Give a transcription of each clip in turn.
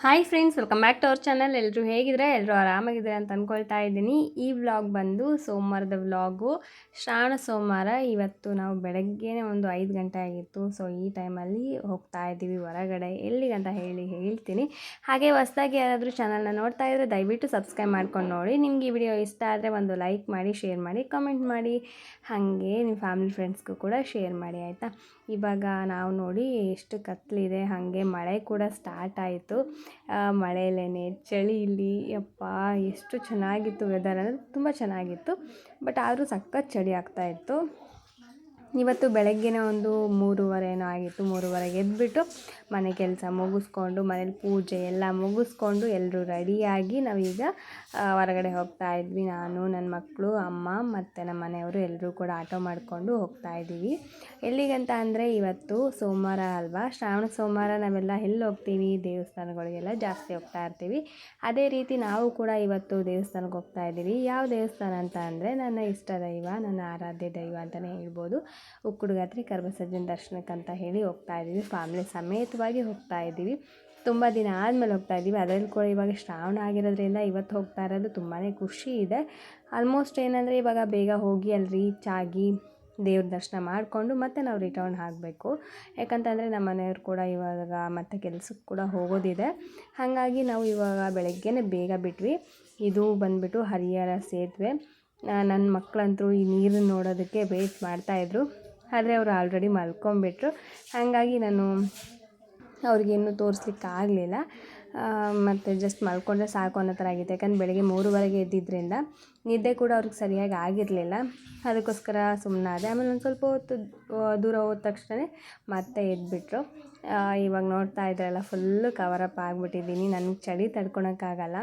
Hi friends, welcome back to our channel. ಎಲ್ಲರೂ ಹೇಗಿದ್ರೆ ಎಲ್ಲರೂ ಆರಾಮಾಗಿದ್ದಾರೆ ಅಂತ ಅಂದ್ಕೊಳ್ತಾ ಇದ್ದೀನಿ. ಈ ವ್ಲಾಗ್ ಬಂದು ಸೋಮವಾರದ ವ್ಲಾಗು. ಶ್ರಾವಣ ಸೋಮವಾರ. ಇವತ್ತು ನಾವು ಬೆಳಗ್ಗೆನೇ ಒಂದು 5 ಗಂಟೆ ಆಗಿತ್ತು. ಸೊ ಈ ಟೈಮಲ್ಲಿ ಹೋಗ್ತಾ ಇದ್ದೀವಿ ಹೊರಗಡೆ. ಎಲ್ಲಿಗಂತ ಹೇಳ್ತೀನಿ. ಹಾಗೆ ಹೊಸದಾಗಿ ಯಾರಾದರೂ ಚಾನಲ್ನ ನೋಡ್ತಾ ಇದ್ದರೆ ದಯವಿಟ್ಟು ಸಬ್ಸ್ಕ್ರೈಬ್ ಮಾಡ್ಕೊಂಡು ನೋಡಿ. ನಿಮ್ಗೆ ಈ ವಿಡಿಯೋ ಇಷ್ಟ ಆದರೆ ಒಂದು ಲೈಕ್ ಮಾಡಿ, ಶೇರ್ ಮಾಡಿ, ಕಮೆಂಟ್ ಮಾಡಿ. ಹಾಗೆ ನಿಮ್ಮ ಫ್ಯಾಮಿಲಿ ಫ್ರೆಂಡ್ಸ್ಗೂ ಕೂಡ ಶೇರ್ ಮಾಡಿ, ಆಯಿತಾ. ಇವಾಗ ನಾವು ನೋಡಿ ಎಷ್ಟು ಕತ್ತಲಿದೆ, ಹಾಗೆ ಮಳೆ ಕೂಡ ಸ್ಟಾರ್ಟ್ ಆಯಿತು. ಮಳೆಯಲ್ಲೇ ಚಳಿ ಇಲ್ಲಿ ಯಪ್ಪ ಎಷ್ಟು ಚೆನ್ನಾಗಿತ್ತು ವೆದರ್ ಅಂದರೆ ತುಂಬ ಚೆನ್ನಾಗಿತ್ತು. ಬಟ್ ಆದರೂ ಸಖತ್ ಚಳಿ ಆಗ್ತಾಯಿತ್ತು. ಇವತ್ತು ಬೆಳಗ್ಗೆನೇ ಒಂದು 3:30 ಏನೋ ಆಗಿತ್ತು. 3:30ಗೆ ಎದ್ದುಬಿಟ್ಟು ಮನೆ ಕೆಲಸ ಮುಗಿಸ್ಕೊಂಡು, ಮನೇಲಿ ಪೂಜೆ ಎಲ್ಲ ಮುಗಿಸ್ಕೊಂಡು ಎಲ್ಲರೂ ರೆಡಿಯಾಗಿ ನಾವೀಗ ಹೊರಗಡೆ ಹೋಗ್ತಾ ಇದ್ವಿ. ನಾನು, ನನ್ನ ಮಕ್ಕಳು, ಅಮ್ಮ ಮತ್ತು ನಮ್ಮ ಮನೆಯವರು ಎಲ್ಲರೂ ಕೂಡ ಆಟೋ ಮಾಡಿಕೊಂಡು ಹೋಗ್ತಾ ಇದ್ದೀವಿ. ಎಲ್ಲಿಗಂತ ಅಂದರೆ ಇವತ್ತು ಸೋಮವಾರ ಅಲ್ವಾ, ಶ್ರಾವಣ ಸೋಮವಾರ ನಾವೆಲ್ಲ ಎಲ್ಲಿ ಹೋಗ್ತೀವಿ, ದೇವಸ್ಥಾನಗಳಿಗೆಲ್ಲ ಜಾಸ್ತಿ ಹೋಗ್ತಾ ಇರ್ತೀವಿ. ಅದೇ ರೀತಿ ನಾವು ಕೂಡ ಇವತ್ತು ದೇವಸ್ಥಾನಕ್ಕೆ ಹೋಗ್ತಾ ಇದ್ದೀವಿ. ಯಾವ ದೇವಸ್ಥಾನ ಅಂತ ಅಂದರೆ ನನ್ನ ಇಷ್ಟ ದೈವ, ನನ್ನ ಆರಾಧ್ಯ ದೈವ ಅಂತಲೇ ಹೇಳ್ಬೋದು. ಉಕ್ಕುಡುಗಾತ್ರಿ ಕರಬಸಜ್ಜನ ದರ್ಶನಕ್ಕಂತ ಹೇಳಿ ಹೋಗ್ತಾ ಇದ್ದೀವಿ. ಫ್ಯಾಮಿಲಿ ಸಮೇತವಾಗಿ ಹೋಗ್ತಾ ಇದ್ದೀವಿ. ತುಂಬ ದಿನ ಆದಮೇಲೆ ಹೋಗ್ತಾ ಇದ್ದೀವಿ. ಅದರಲ್ಲಿ ಕೂಡ ಇವಾಗ ಶ್ರಾವಣ ಆಗಿರೋದ್ರಿಂದ ಇವತ್ತು ಹೋಗ್ತಾ ಇರೋದು ತುಂಬಾ ಖುಷಿ ಇದೆ. ಆಲ್ಮೋಸ್ಟ್ ಏನಂದರೆ ಇವಾಗ ಬೇಗ ಹೋಗಿ ಅಲ್ಲಿ ರೀಚ್ ಆಗಿ ದೇವ್ರ ದರ್ಶನ ಮಾಡಿಕೊಂಡು ಮತ್ತೆ ನಾವು ರಿಟರ್ನ್ ಆಗಬೇಕು. ಯಾಕಂತಂದರೆ ನಮ್ಮ ಮನೆಯವ್ರು ಕೂಡ ಇವಾಗ ಮತ್ತೆ ಕೆಲಸಕ್ಕೆ ಕೂಡ ಹೋಗೋದಿದೆ. ಹಾಗಾಗಿ ನಾವು ಇವಾಗ ಬೆಳಗ್ಗೆನೇ ಬೇಗ ಬಿಟ್ವಿ. ಇದು ಬಂದುಬಿಟ್ಟು ಹರಿಹರ ಸೇತುವೆ. ನನ್ನ ಮಕ್ಕಳಂತೂ ಈ ನೀರನ್ನು ನೋಡೋದಕ್ಕೆ ವೇಟ್ ಮಾಡ್ತಾಯಿದ್ರು. ಆದರೆ ಅವರು ಆಲ್ರೆಡಿ ಮಲ್ಕೊಂಬಿಟ್ರು. ಹಾಗಾಗಿ ನಾನು ಅವ್ರಿಗೇನು ತೋರಿಸ್ಲಿಕ್ಕಾಗಲಿಲ್ಲ. ಮತ್ತು ಜಸ್ಟ್ ಮಲ್ಕೊಂಡ್ರೆ ಸಾಕು ಅನ್ನೋ ಥರ ಆಗಿತ್ತು. ಯಾಕಂದ್ರೆ ಬೆಳಗ್ಗೆ 3:30ಗೆ ಎದ್ದಿದ್ದರಿಂದ ನಿದ್ದೆ ಕೂಡ ಅವ್ರಿಗೆ ಸರಿಯಾಗಿ ಆಗಿರಲಿಲ್ಲ. ಅದಕ್ಕೋಸ್ಕರ ಸುಮ್ಮನಾದೆ. ಆಮೇಲೆ ಒಂದು ಸ್ವಲ್ಪ ಹೊತ್ತು ದೂರ ಹೋದ ತಕ್ಷಣ ಮತ್ತೆ ಎದ್ದುಬಿಟ್ರು. ಇವಾಗ ನೋಡ್ತಾ ಇದ್ರಲ್ಲ, ಫುಲ್ಲು ಕವರಪ್ ಆಗಿಬಿಟ್ಟಿದ್ದೀನಿ. ನನಗೆ ಚಳಿ ತಡ್ಕೊಳಕ್ಕಾಗಲ್ಲ.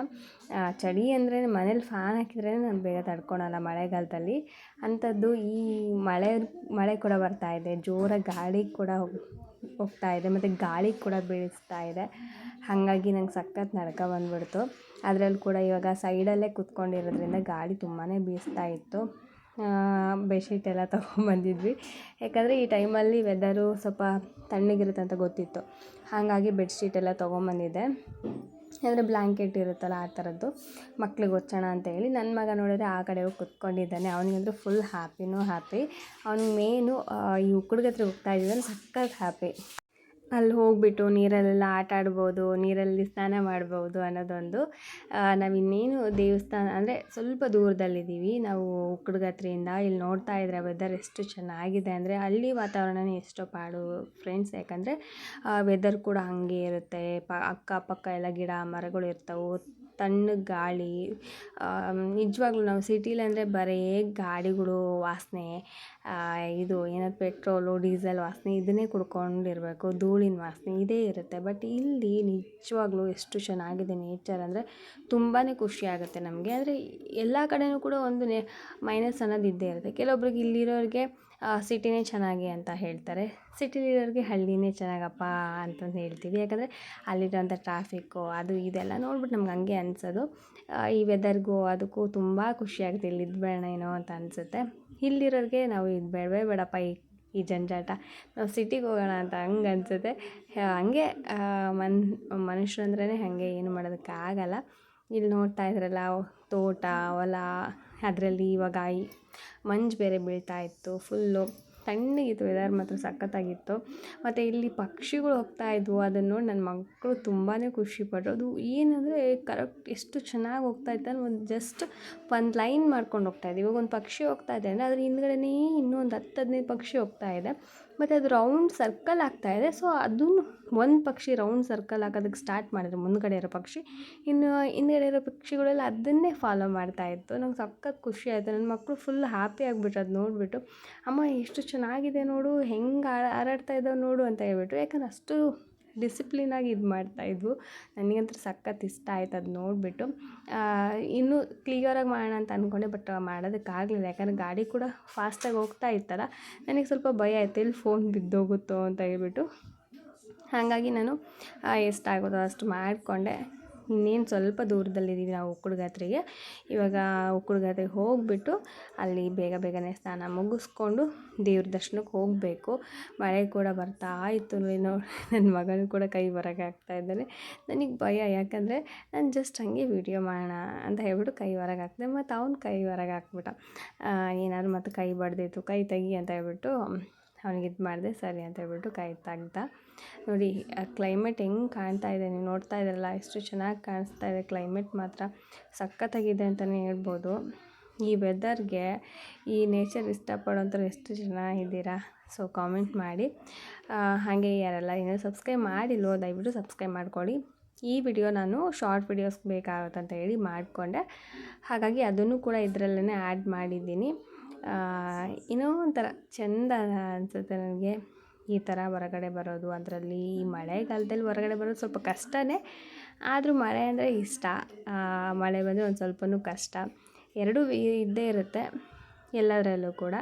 ಚಳಿ ಅಂದರೆ ಮನೇಲಿ ಫ್ಯಾನ್ ಹಾಕಿದ್ರೇ ನಾನು ಬೇಗ ತಡ್ಕೊಳಲ್ಲ ಮಳೆಗಾಲದಲ್ಲಿ. ಅಂಥದ್ದು ಈ ಮಳೆ ಕೂಡ ಬರ್ತಾಯಿದೆ, ಜೋರಾಗಿ ಗಾಳಿ ಕೂಡ ಹೋಗ್ತಾ ಇದೆ, ಮತ್ತು ಗಾಳಿ ಕೂಡ ಬೀಳಿಸ್ತಾ ಇದೆ. ಹಾಗಾಗಿ ನಂಗೆ ಸಖತ್ ನಡ್ಕ ಬಂದುಬಿಡ್ತು. ಅದರಲ್ಲಿ ಕೂಡ ಇವಾಗ ಸೈಡಲ್ಲೇ ಕೂತ್ಕೊಂಡಿರೋದ್ರಿಂದ ಗಾಳಿ ತುಂಬಾ ಬೀಸ್ತಾ ಇತ್ತು. ಬೆಡ್ಶೀಟ್ ಎಲ್ಲ ತೊಗೊಂಬಂದಿದ್ವಿ. ಯಾಕಂದರೆ ಈ ಟೈಮಲ್ಲಿ ವೆದರು ಸ್ವಲ್ಪ ತಣ್ಣಗಿರುತ್ತೆ ಅಂತ ಗೊತ್ತಿತ್ತು. ಹಾಗಾಗಿ ಬೆಡ್ಶೀಟ್ ಎಲ್ಲ ತೊಗೊಂಬಂದಿದ್ದೆ. ಅಂದರೆ ಬ್ಲ್ಯಾಂಕೆಟ್ ಇರುತ್ತಲ್ಲ ಆ ಥರದ್ದು, ಮಕ್ಳಿಗೆ ಹೊಚ್ಚೋಣ ಅಂತ ಹೇಳಿ. ನನ್ನ ಮಗ ನೋಡಿದ್ರೆ ಆ ಕಡೆ ಹೋಗಿ ಕುತ್ಕೊಂಡಿದ್ದಾನೆ. ಅವನಿಗಂದ್ರೂ ಫುಲ್ ಹ್ಯಾಪಿ. ಅವ್ನಿಗೆ ಮೇನು ಈ ಉಕ್ಕುಡುಗತ್ರಿ ಹೋಗ್ತಾ ಇದ್ದಿದ್ದಾನೆ, ಸಖತ್ ಹ್ಯಾಪಿ. ಅಲ್ಲಿ ಹೋಗಿಬಿಟ್ಟು ನೀರಲ್ಲೆಲ್ಲ ಆಟ ಆಡ್ಬೋದು, ನೀರಲ್ಲಿ ಸ್ನಾನ ಮಾಡ್ಬೋದು ಅನ್ನೋದೊಂದು. ನಾವಿನ್ನೇನು ದೇವಸ್ಥಾನ ಅಂದರೆ ಸ್ವಲ್ಪ ದೂರದಲ್ಲಿದ್ದೀವಿ ನಾವು ಉಕ್ಕುಡುಗತ್ರಿಯಿಂದ. ಇಲ್ಲಿ ನೋಡ್ತಾ ಇದ್ರೆ ವೆದರ್ ಎಷ್ಟು ಚೆನ್ನಾಗಿದೆ ಅಂದರೆ ಹಳ್ಳಿ ವಾತಾವರಣನೇ ಎಷ್ಟೋ ಪಾಡು ಫ್ರೆಂಡ್ಸ್. ಯಾಕಂದರೆ ವೆದರ್ ಕೂಡ ಹಾಗೆ ಇರುತ್ತೆ. ಅಕ್ಕಪಕ್ಕ ಎಲ್ಲ ಗಿಡ ಮರಗಳು ಇರ್ತವೆ, ತಣ್ಣಗೆ ಗಾಳಿ. ನಿಜವಾಗ್ಲೂ ನಾವು ಸಿಟಿಲಿ ಅಂದರೆ ಬರೀ ಗಾಡಿಗಳು ವಾಸನೆ, ಇದು ಏನಾದ್ರು ಪೆಟ್ರೋಲು ಡೀಸೆಲ್ ವಾಸನೆ ಇದನ್ನೇ ಕುಡ್ಕೊಂಡಿರಬೇಕು, ಧೂಳಿನ ವಾಸನೆ ಇದೇ ಇರುತ್ತೆ. ಬಟ್ ಇಲ್ಲಿ ನಿಜವಾಗ್ಲೂ ಎಷ್ಟು ಚೆನ್ನಾಗಿದೆ ನೇಚರ್ ಅಂದರೆ ತುಂಬಾ ಖುಷಿಯಾಗುತ್ತೆ ನಮಗೆ. ಅಂದರೆ ಎಲ್ಲ ಕಡೆಯೂ ಕೂಡ ಒಂದು ಮೈನಸ್ ಅನ್ನೋದು ಇದ್ದೇ ಇರುತ್ತೆ. ಕೆಲವೊಬ್ರಿಗೆ ಇಲ್ಲಿರೋರಿಗೆ ಸಿಟಿನೇ ಚೆನ್ನಾಗಿ ಅಂತ ಹೇಳ್ತಾರೆ, ಸಿಟಿಲಿರೋರಿಗೆ ಹಳ್ಳಿನೇ ಚೆನ್ನಾಗಪ್ಪ ಅಂತಂದು ಹೇಳ್ತೀವಿ. ಯಾಕಂದರೆ ಅಲ್ಲಿರೋಂಥ ಟ್ರಾಫಿಕ್ಕು ಅದು ಇದೆಲ್ಲ ನೋಡ್ಬಿಟ್ಟು ನಮ್ಗೆ ಹಂಗೆ ಅನಿಸೋದು. ಈ ವೆದರ್ಗೂ ಅದಕ್ಕೂ ತುಂಬ ಖುಷಿಯಾಗುತ್ತೆ. ಇಲ್ಲಿ ಇದ್ಬೇಡ ಏನೋ ಅಂತ ಅನಿಸುತ್ತೆ. ಇಲ್ಲಿರೋರಿಗೆ ನಾವು ಇದು ಬೇಡವೇ ಬೇಡಪ್ಪ ಈ ಜಂಜಾಟ, ನಾವು ಸಿಟಿಗೆ ಹೋಗೋಣ ಅಂತ ಹಂಗೆ ಅನಿಸುತ್ತೆ. ಹಂಗೆ ಮನುಷ್ಯರು ಅಂದ್ರೇ ಹಾಗೆ, ಏನು ಮಾಡೋದಕ್ಕಾಗಲ್ಲ. ಇಲ್ಲಿ ನೋಡ್ತಾ ಇದ್ರಲ್ಲ ತೋಟ ಹೊಲ, ಅದರಲ್ಲಿ ಇವಾಗ ಮಂಜು ಬೇರೆ ಬೀಳ್ತಾ ಇತ್ತು. ಫುಲ್ಲು ತಣ್ಣಗಿತ್ತು, ವೆದರ್ ಮಾತ್ರ ಸಖತ್ತಾಗಿತ್ತು. ಮತ್ತು ಇಲ್ಲಿ ಪಕ್ಷಿಗಳು ಹೋಗ್ತಾ ಇದ್ವು, ಅದನ್ನು ನೋಡಿ ನನ್ನ ಮಕ್ಕಳು ತುಂಬಾ ಖುಷಿಪಟ್ಟರು. ಅದು ಏನಂದರೆ ಕರೆಕ್ಟ್ ಎಷ್ಟು ಚೆನ್ನಾಗಿ ಹೋಗ್ತಾ ಇತ್ತು ಅಂದರೆ ಒಂದು ಜಸ್ಟ್ ಒಂದು ಲೈನ್ ಮಾಡ್ಕೊಂಡು ಹೋಗ್ತಾಯಿದೆ. ಇವಾಗ ಒಂದು ಪಕ್ಷಿ ಹೋಗ್ತಾ ಇದೆ ಅಂದರೆ ಅದ್ರ ಹಿಂದ್ಗಡೆನೇ ಇನ್ನೂ ಒಂದು 10-15 ಪಕ್ಷಿ ಹೋಗ್ತಾ ಇದೆ. ಮತ್ತು ಅದು ರೌಂಡ್ ಸರ್ಕಲ್ ಆಗ್ತಾಯಿದೆ. ಸೊ ಅದನ್ನು ಒಂದು ಪಕ್ಷಿ ರೌಂಡ್ ಸರ್ಕಲ್ ಹಾಕೋದಕ್ಕೆ ಸ್ಟಾರ್ಟ್ ಮಾಡಿದ್ರು ಮುಂದ್ಗಡೆ ಇರೋ ಪಕ್ಷಿ, ಇನ್ನು ಹಿಂದ್ಗಡೆ ಇರೋ ಪಕ್ಷಿಗಳೆಲ್ಲ ಅದನ್ನೇ ಫಾಲೋ ಮಾಡ್ತಾಯಿತ್ತು. ನಂಗೆ ಸಖತ್ ಖುಷಿ ಆಯಿತು. ನನ್ನ ಮಕ್ಕಳು ಫುಲ್ ಹ್ಯಾಪಿ ಆಗಿಬಿಟ್ರು ಅದು ನೋಡಿಬಿಟ್ಟು. ಅಮ್ಮ ಎಷ್ಟು ಚೆನ್ನಾಗಿದೆ ನೋಡು, ಹೆಂಗೆ ಹಾರಾಡ್ತಾ ಇದ್ದಾವೆ ನೋಡು ಅಂತ ಹೇಳ್ಬಿಟ್ಟು. ಯಾಕಂದ್ರೆ ಅಷ್ಟು ಡಿಸಿಪ್ಲಿನಾಗಿ ಇದು ಮಾಡ್ತಾಯಿದ್ವು. ನನಗಂತೂ ಸಖತ್ ಇಷ್ಟ ಆಯ್ತು ಅದು ನೋಡಿಬಿಟ್ಟು. ಇನ್ನೂ ಕ್ಲಿಯರಾಗಿ ಮಾಡೋಣ ಅಂತ ಅಂದ್ಕೊಂಡೆ, ಬಟ್ ಮಾಡೋದಕ್ಕಾಗಲಿಲ್ಲ. ಯಾಕಂದರೆ ಗಾಡಿ ಕೂಡ ಫಾಸ್ಟಾಗಿ ಹೋಗ್ತಾ ಇತ್ತಲ್ಲ, ನನಗೆ ಸ್ವಲ್ಪ ಭಯ ಆಯಿತು ಎಲ್ಲಿ ಫೋನ್ ಬಿದ್ದೋಗುತ್ತೋ ಅಂತ ಹೇಳ್ಬಿಟ್ಟು. ಹಾಗಾಗಿ ನಾನು ಎಷ್ಟಾಗೋದೋ ಅಷ್ಟು ಮಾಡಿಕೊಂಡೆ. ಇನ್ನೇನು ಸ್ವಲ್ಪ ದೂರದಲ್ಲಿದ್ದೀವಿ ನಾವು ಉಕ್ಕುಡ್ಗಾತ್ರಿಗೆ. ಇವಾಗ ಉಕ್ಕುಡ್ಗಾತ್ರಿಗೆ ಹೋಗಿಬಿಟ್ಟು ಅಲ್ಲಿ ಬೇಗ ಬೇಗನೆ ಸ್ನಾನ ಮುಗಿಸ್ಕೊಂಡು ದೇವ್ರ ದರ್ಶನಕ್ಕೆ ಹೋಗಬೇಕು. ಮಳೆ ಕೂಡ ಬರ್ತಾ ಇತ್ತು ನೋಡಿ. ನನ್ನ ಮಗನೂ ಕೂಡ ಕೈ ಹೊರಗೆ ಹಾಕ್ತಾಯಿದ್ದಾನೆ. ನನಗೆ ಭಯ, ಯಾಕಂದರೆ ನಾನು ಜಸ್ಟ್ ಹಾಗೆ ವೀಡಿಯೋ ಮಾಡೋಣ ಅಂತ ಹೇಳ್ಬಿಟ್ಟು ಕೈ ಹೊರಗೆ ಹಾಕಿದೆ. ಮತ್ತು ಅವ್ನು ಕೈ ಹೊರಗೆ ಹಾಕ್ಬಿಟ್ಟ. ಏನಾದ್ರು ಮತ್ತು ಕೈ ಬಡ್ದಿತ್ತು, ಕೈ ತೆಗಿ ಅಂತ ಹೇಳ್ಬಿಟ್ಟು ಅವ್ನಿಗೆ ಇದು ಮಾಡಿದೆ. ಸರಿ ಅಂತ ಹೇಳ್ಬಿಟ್ಟು ಕೈ ತೆಗ್ದ. ನೋಡಿ ಕ್ಲೈಮೇಟ್ ಹೆಂಗೆ ಕಾಣ್ತಾ ಇದೆ, ನೀವು ನೋಡ್ತಾ ಇದ್ದೀರಲ್ಲ, ಎಷ್ಟು ಚೆನ್ನಾಗಿ ಕಾಣಿಸ್ತಾ ಇದೆ. ಕ್ಲೈಮೇಟ್ ಮಾತ್ರ ಸಖತ್ತಾಗಿದೆ ಅಂತಲೇ ಹೇಳ್ಬೋದು. ಈ ವೆದರ್ಗೆ ಈ ನೇಚರ್ ಇಷ್ಟಪಡೋಂಥವ್ರು ಎಷ್ಟು ಜನ ಇದ್ದೀರಾ? ಸೊ ಕಾಮೆಂಟ್ ಮಾಡಿ. ಹಾಗೆ ಯಾರೆಲ್ಲ ಇನ್ನೂ ಸಬ್ಸ್ಕ್ರೈಬ್ ಮಾಡಿಲ್ವೋ ದಯವಿಟ್ಟು ಸಬ್ಸ್ಕ್ರೈಬ್ ಮಾಡ್ಕೊಳ್ಳಿ. ಈ ವಿಡಿಯೋ ನಾನು ಶಾರ್ಟ್ ವಿಡಿಯೋಸ್ ಬೇಕಾಗುತ್ತಂತ ಹೇಳಿ ಮಾಡಿಕೊಂಡೆ, ಹಾಗಾಗಿ ಅದನ್ನು ಕೂಡ ಇದರಲ್ಲೇ ಆ್ಯಡ್ ಮಾಡಿದ್ದೀನಿ. ಏನೋ ಒಂಥರ ಚೆಂದ ಅನಿಸುತ್ತೆ ನನಗೆ ಈ ಥರ ಹೊರಗಡೆ ಬರೋದು. ಅದರಲ್ಲಿ ಈ ಮಳೆಗಾಲದಲ್ಲಿ ಹೊರಗಡೆ ಬರೋದು ಸ್ವಲ್ಪ ಕಷ್ಟವೇ, ಆದರೂ ಮಳೆ ಅಂದರೆ ಇಷ್ಟ. ಮಳೆ ಬಂದರೆ ಒಂದು ಸ್ವಲ್ಪನೂ ಕಷ್ಟ, ಎರಡೂ ಇದ್ದೇ ಇರುತ್ತೆ ಎಲ್ಲದರಲ್ಲೂ ಕೂಡ.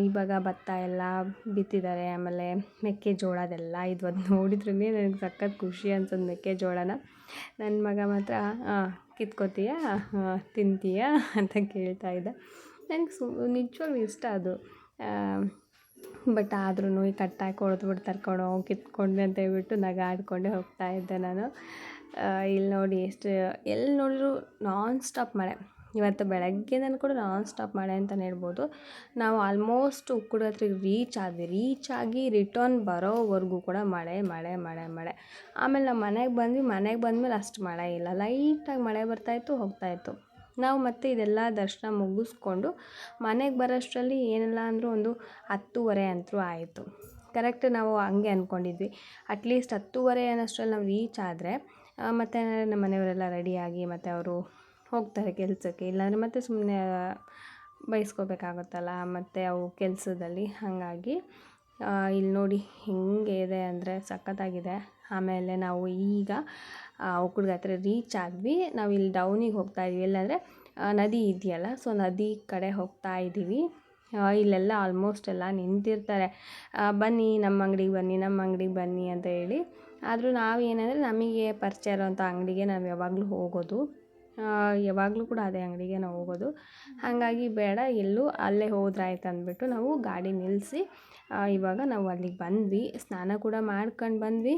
ಇವಾಗ ಭತ್ತ ಎಲ್ಲ ಬಿತ್ತಿದ್ದಾರೆ, ಆಮೇಲೆ ಮೆಕ್ಕೆಜೋಳದೆಲ್ಲ ಇದು ಅದು ನೋಡಿದ್ರೇ ನನಗೆ ಸಖತ್ ಖುಷಿ ಅನ್ಸೋದು ಮೆಕ್ಕೆಜೋಳನ. ನನ್ನ ಮಗ ಮಾತ್ರ ಕಿತ್ಕೋತೀಯಾ ತಿಂತೀಯಾ ಅಂತ ಕೇಳ್ತಾ ಇದ್ದ. ನನಗೆ ನಿಜವಾಗ್ಲೂ ಇಷ್ಟ ಅದು. ಬಟ್ ಆದ್ರೂ ಈ ಕಟ್ಟಾಕಿ ಹೊಡೆದ್ಬಿಡ್ತಾರೆ ಕಣೋ ಕಿತ್ಕೊಂಡೆ ಅಂತ ಹೇಳ್ಬಿಟ್ಟು ನಗಾಡ್ಕೊಂಡೇ ಹೋಗ್ತಾ ಇದ್ದೆ ನಾನು. ಇಲ್ಲಿ ನೋಡಿ ಎಷ್ಟು ಎಲ್ಲಿ ನೋಡಿದ್ರು ನಾನ್ ಸ್ಟಾಪ್ ಮಳೆ. ಇವತ್ತು ಬೆಳಗ್ಗೆಯಿಂದ ಕೂಡ ನಾನ್ ಸ್ಟಾಪ್ ಮಳೆ ಅಂತಲೇ ಹೇಳ್ಬೋದು. ನಾವು ಆಲ್ಮೋಸ್ಟ್ ಉಕ್ಕುಡ್ಗಾತ್ರಿಗೆ ರೀಚ್ ಆಗಿ ರಿಟರ್ನ್ ಬರೋವರೆಗೂ ಕೂಡ ಮಳೆ ಮಳೆ ಮಳೆ ಮಳೆ. ಆಮೇಲೆ ನಾವು ಮನೆಗೆ ಬಂದಮೇಲೆ ಅಷ್ಟು ಮಳೆ ಇಲ್ಲ, ಲೈಟಾಗಿ ಮಳೆ ಬರ್ತಾಯಿತ್ತು ಹೋಗ್ತಾಯಿತ್ತು. ನಾವು ಮತ್ತೆ ಇದೆಲ್ಲ ದರ್ಶನ ಮುಗಿಸ್ಕೊಂಡು ಮನೆಗೆ ಬರೋಷ್ಟರಲ್ಲಿ ಏನಿಲ್ಲ ಅಂದರೂ ಒಂದು 10:30 ಅಂತೂ ಆಯಿತು. ಕರೆಕ್ಟ್ ನಾವು ಹಂಗೆ ಅಂದ್ಕೊಂಡಿದ್ವಿ. ಅಟ್ಲೀಸ್ಟ್ 10:30 ಅನ್ನೋಷ್ಟರಲ್ಲಿ ನಾವು ರೀಚ್ ಆದರೆ ಮತ್ತು ನಮ್ಮ ಮನೆಯವರೆಲ್ಲ ರೆಡಿಯಾಗಿ ಮತ್ತು ಅವರು ಹೋಗ್ತಾರೆ ಕೆಲಸಕ್ಕೆ. ಇಲ್ಲಾಂದರೆ ಮತ್ತೆ ಸುಮ್ಮನೆ ಬೈಸ್ಕೋಬೇಕಾಗುತ್ತಲ್ಲ ಮತ್ತು ಅವು ಕೆಲಸದಲ್ಲಿ. ಹಾಗಾಗಿ ಇಲ್ಲಿ ನೋಡಿ ಹೆಂಗೆ ಇದೆ ಅಂದರೆ ಸಖತ್ತಾಗಿದೆ. ಆಮೇಲೆ ನಾವು ಈಗ ಉಕ್ಕುಡ್ಗಾತ್ರೆ ರೀಚ್ ಆದ್ವಿ. ನಾವು ಇಲ್ಲಿ ಡೌನಿಗೆ ಹೋಗ್ತಾ ಇದ್ವಿ, ಎಲ್ಲಂದರೆ ನದಿ ಇದೆಯಲ್ಲ, ಸೊ ನದಿ ಕಡೆ ಹೋಗ್ತಾ ಇದ್ದೀವಿ. ಇಲ್ಲೆಲ್ಲ ಆಲ್ಮೋಸ್ಟ್ ಎಲ್ಲ ನಿಂತಿರ್ತಾರೆ, ಬನ್ನಿ ನಮ್ಮ ಅಂಗಡಿಗೆ ಬನ್ನಿ ಅಂತ ಹೇಳಿ. ಆದರೂ ನಾವು ಏನಂದರೆ ನಮಗೆ ಪರಿಚಯ ಇರೋವಂಥ ಅಂಗಡಿಗೆ ನಾವು ಯಾವಾಗಲೂ ಹೋಗೋದು, ಯಾವಾಗಲೂ ಕೂಡ ಅದೇ ಅಂಗಡಿಗೆ ನಾವು ಹೋಗೋದು. ಹಾಗಾಗಿ ಬೇಡ ಎಲ್ಲೂ ಅಲ್ಲೇ ಹೋದ್ರಾಯ್ತು ಅಂದ್ಬಿಟ್ಟು ನಾವು ಗಾಡಿ ನಿಲ್ಲಿಸಿ ಇವಾಗ ನಾವು ಅಲ್ಲಿಗೆ ಬಂದ್ವಿ. ಸ್ನಾನ ಕೂಡ ಮಾಡ್ಕೊಂಡು ಬಂದ್ವಿ.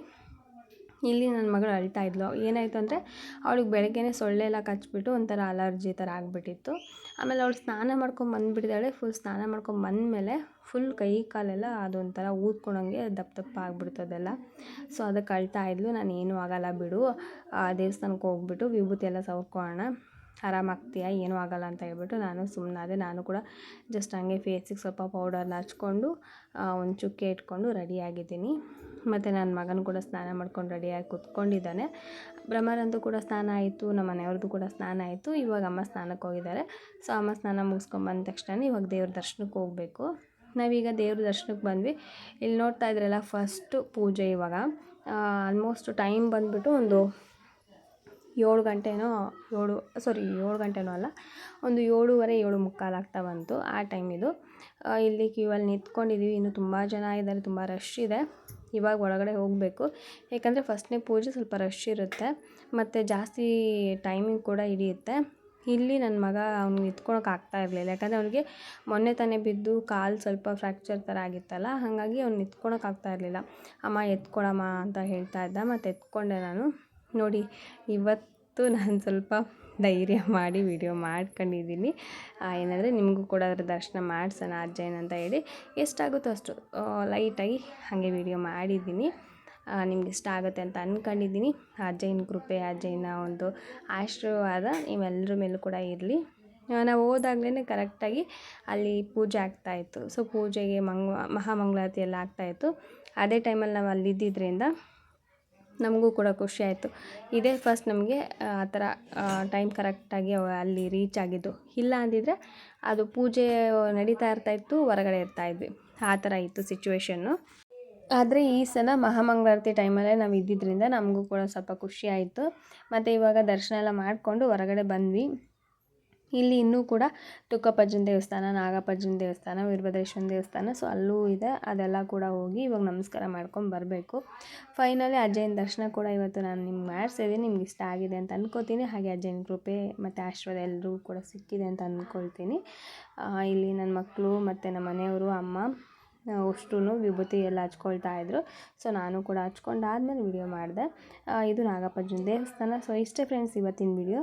ಇಲ್ಲಿ ನನ್ನ ಮಗಳು ಅಳ್ತಾ ಇದ್ಲು. ಏನಾಯಿತು ಅಂದರೆ ಅವಳಿಗೆ ಬೆಳಗ್ಗೆನೇ ಸೊಳ್ಳೆ ಎಲ್ಲ ಕಚ್ಚಿಬಿಟ್ಟು ಒಂಥರ ಅಲರ್ಜಿ ಥರ ಆಗಿಬಿಟ್ಟಿತ್ತು. ಆಮೇಲೆ ಅವಳು ಸ್ನಾನ ಮಾಡ್ಕೊಂಡು ಬಂದುಬಿಟ್ಟಿದ್ದಾಳೆ. ಫುಲ್ ಸ್ನಾನ ಮಾಡ್ಕೊಂಡು ಬಂದಮೇಲೆ ಫುಲ್ ಕೈ ಕಾಲೆಲ್ಲ ಅದೊಂಥರ ಊದ್ಕೊಂಡಂಗೆ ದಪ್ಪ ದಪ್ಪ ಆಗಿಬಿಡ್ತು ಅದೆಲ್ಲ. ಸೊ ಅದಕ್ಕೆ ಅಳ್ತಾ ಇದ್ಲು. ನಾನು ಏನೂ ಆಗೋಲ್ಲ ಬಿಡು, ದೇವಸ್ಥಾನಕ್ಕೆ ಹೋಗ್ಬಿಟ್ಟು ವಿಭೂತಿ ಎಲ್ಲ ಸವರ್ಕೊಳ್ಳೋಣ, ಆರಾಮಾಗ್ತೀಯ, ಏನೂ ಆಗೋಲ್ಲ ಅಂತ ಹೇಳ್ಬಿಟ್ಟು ನಾನು ಸುಮ್ಮನಾದೆ. ನಾನು ಕೂಡ ಜಸ್ಟ್ ಹಂಗೆ ಫೇಸಿಗೆ ಸ್ವಲ್ಪ ಪೌಡರ್ನ ಹಚ್ಕೊಂಡು ಒಂದು ಚುಕ್ಕೆ ಇಟ್ಕೊಂಡು ರೆಡಿಯಾಗಿದ್ದೀನಿ. ಮತ್ತು ನನ್ನ ಮಗನೂ ಕೂಡ ಸ್ನಾನ ಮಾಡ್ಕೊಂಡು ರೆಡಿಯಾಗಿ ಕೂತ್ಕೊಂಡಿದ್ದಾನೆ. ಬ್ರಹ್ಮರಂದು ಕೂಡ ಸ್ನಾನ ಆಯಿತು, ನಮ್ಮ ಮನೆಯವ್ರದ್ದು ಕೂಡ ಸ್ನಾನ ಆಯಿತು. ಇವಾಗ ಅಮ್ಮ ಸ್ನಾನಕ್ಕೆ ಹೋಗಿದ್ದಾರೆ. ಸೊ ಅಮ್ಮ ಸ್ನಾನ ಮುಗಿಸ್ಕೊಂಬಂದ ತಕ್ಷಣ ಇವಾಗ ದೇವ್ರ ದರ್ಶನಕ್ಕೆ ಹೋಗಬೇಕು. ನಾವೀಗ ದೇವ್ರ ದರ್ಶನಕ್ಕೆ ಬಂದ್ವಿ. ಇಲ್ಲಿ ನೋಡ್ತಾ ಇದ್ರಲ್ಲ ಫಸ್ಟು ಪೂಜೆ. ಇವಾಗ ಆಲ್ಮೋಸ್ಟ್ ಟೈಮ್ ಬಂದುಬಿಟ್ಟು ಒಂದು 7 ಗಂಟೆನೋ 7 ಗಂಟೆನೋ ಅಲ್ಲ, ಒಂದು 7:30 7:45 ಆಗ್ತಾ ಬಂತು ಆ ಟೈಮ್ ಇದು. ಇಲ್ಲಿ ಕ್ಯೂವಲ್ಲಿ ನಿಂತ್ಕೊಂಡಿದ್ದೀವಿ. ಇನ್ನೂ ತುಂಬ ಜನ ಇದ್ದಾರೆ, ತುಂಬ ರಶ್ ಇದೆ. ಇವಾಗ ಒಳಗಡೆ ಹೋಗಬೇಕು, ಯಾಕಂದರೆ ಫಸ್ಟ್ನೇ ಪೂಜೆ ಸ್ವಲ್ಪ ರಶ್ ಇರುತ್ತೆ ಮತ್ತು ಜಾಸ್ತಿ ಟೈಮಿಂಗ್ ಕೂಡ ಹಿಡಿಯುತ್ತೆ. ಇಲ್ಲಿ ನನ್ನ ಮಗ ಅವ್ನಿಗೆ ನಿಂತ್ಕೊಳಕ್ಕೆ ಆಗ್ತಾ ಇರಲಿಲ್ಲ, ಯಾಕಂದರೆ ಅವನಿಗೆ ಮೊನ್ನೆ ತಾನೇ ಬಿದ್ದು ಕಾಲು ಸ್ವಲ್ಪ ಫ್ರ್ಯಾಕ್ಚರ್ ಥರ ಆಗಿತ್ತಲ್ಲ, ಹಾಗಾಗಿ ಅವ್ನು ನಿಂತ್ಕೊಳಕ್ಕೆ ಆಗ್ತಾ ಇರಲಿಲ್ಲ. ಅಮ್ಮ ಎತ್ಕೊಳಮ್ಮ ಅಂತ ಹೇಳ್ತಾ ಇದ್ದ, ಮತ್ತು ಎತ್ಕೊಂಡೆ ನಾನು. ನೋಡಿ ಇವತ್ತು ನಾನು ಸ್ವಲ್ಪ ಧೈರ್ಯ ಮಾಡಿ ವಿಡಿಯೋ ಮಾಡ್ಕೊಂಡಿದ್ದೀನಿ. ಏನಂದರೆ ನಿಮಗೂ ಕೂಡ ಅದರ ದರ್ಶನ ಮಾಡಿಸೋಣ ಅಜ್ಜಯ್ಯನ ಅಂತ ಹೇಳಿ ಎಷ್ಟಾಗುತ್ತೋ ಅಷ್ಟು ಲೈಟಾಗಿ ಹಾಗೆ ವಿಡಿಯೋ ಮಾಡಿದ್ದೀನಿ. ನಿಮ್ಗೆ ಇಷ್ಟ ಆಗುತ್ತೆ ಅಂತ ಅಂದ್ಕೊಂಡಿದ್ದೀನಿ. ಅಜ್ಜಯ್ಯನ ಕೃಪೆ, ಅಜ್ಜಯ್ಯನ ಒಂದು ಆಶೀರ್ವಾದ ನೀವೆಲ್ಲರ ಮೇಲೂ ಕೂಡ ಇರಲಿ. ನಾವು ಹೋದಾಗಲೇ ಕರೆಕ್ಟಾಗಿ ಅಲ್ಲಿ ಪೂಜೆ ಆಗ್ತಾಯಿತ್ತು. ಸೊ ಪೂಜೆಗೆ ಮಹಾಮಂಗಳಾರತಿ ಎಲ್ಲ ಆಗ್ತಾಯಿತ್ತು. ಅದೇ ಟೈಮಲ್ಲಿ ನಾವು ಅಲ್ಲಿದ್ದರಿಂದ ನಮಗೂ ಕೂಡ ಖುಷಿ ಆಯಿತು. ಇದೇ ಫಸ್ಟ್ ನಮಗೆ ಆ ಥರ ಟೈಮ್ ಕರೆಕ್ಟಾಗಿ ಅಲ್ಲಿ ರೀಚ್ ಆಗಿದ್ದು. ಇಲ್ಲ ಅಂದಿದ್ರೆ ಅದು ಪೂಜೆ ನಡೀತಾ ಇರ್ತಾಯಿತ್ತು, ಹೊರಗಡೆ ಇರ್ತಾಯಿದ್ವಿ, ಆ ಥರ ಇತ್ತು ಸಿಚುವೇಶನ್ನು. ಆದರೆ ಈ ಸಲ ಮಹಾಮಂಗಳಾರತಿ ಟೈಮಲ್ಲೇ ನಾವು ಇದ್ದಿದ್ದರಿಂದ ನಮಗೂ ಕೂಡ ಸ್ವಲ್ಪ ಖುಷಿ ಆಯಿತು. ಮತ್ತು ಇವಾಗ ದರ್ಶನ ಎಲ್ಲ ಮಾಡಿಕೊಂಡು ಹೊರಗಡೆ ಬಂದ್ವಿ. ಇಲ್ಲಿ ಇನ್ನೂ ಕೂಡ ತುಕ್ಕಪ್ಪಜ್ಜನ ದೇವಸ್ಥಾನ, ನಾಗಪ್ಪಜ್ಜನ ದೇವಸ್ಥಾನ, ವೀರಭದ್ರೇಶ್ವರನ ದೇವಸ್ಥಾನ, ಸೊ ಅಲ್ಲೂ ಇದೆ. ಅದೆಲ್ಲ ಕೂಡ ಹೋಗಿ ಇವಾಗ ನಮಸ್ಕಾರ ಮಾಡ್ಕೊಂಡು ಬರಬೇಕು. ಫೈನಲಿ ಅಜ್ಜಯ್ಯನ ದರ್ಶನ ಕೂಡ ಇವತ್ತು ನಾನು ನಿಮ್ಗೆ ಮಾಡಿಸಿದ್ದೀನಿ. ನಿಮ್ಗೆ ಇಷ್ಟ ಆಗಿದೆ ಅಂತ ಅಂದ್ಕೋತೀನಿ. ಹಾಗೆ ಅಜ್ಜಯ್ಯನ ಕೃಪೆ ಮತ್ತು ಆಶೀರ್ವಾದ ಎಲ್ಲರಿಗೂ ಕೂಡ ಸಿಕ್ಕಿದೆ ಅಂತ ಅಂದ್ಕೊಳ್ತೀನಿ. ಇಲ್ಲಿ ನನ್ನ ಮಕ್ಕಳು ಮತ್ತು ನಮ್ಮ ಮನೆಯವರು, ಅಮ್ಮ ಅಷ್ಟೂ ವಿಭೂತಿ ಎಲ್ಲ ಹಚ್ಕೊಳ್ತಾ ಇದ್ರು. ಸೊ ನಾನು ಕೂಡ ಹಚ್ಕೊಂಡಾದ್ಮೇಲೆ ವಿಡಿಯೋ ಮಾಡಿದೆ. ಇದು ನಾಗಪ್ಪಜ್ಜನ ದೇವಸ್ಥಾನ. ಸೊ ಇಷ್ಟೇ ಫ್ರೆಂಡ್ಸ್ ಇವತ್ತಿನ ವಿಡಿಯೋ.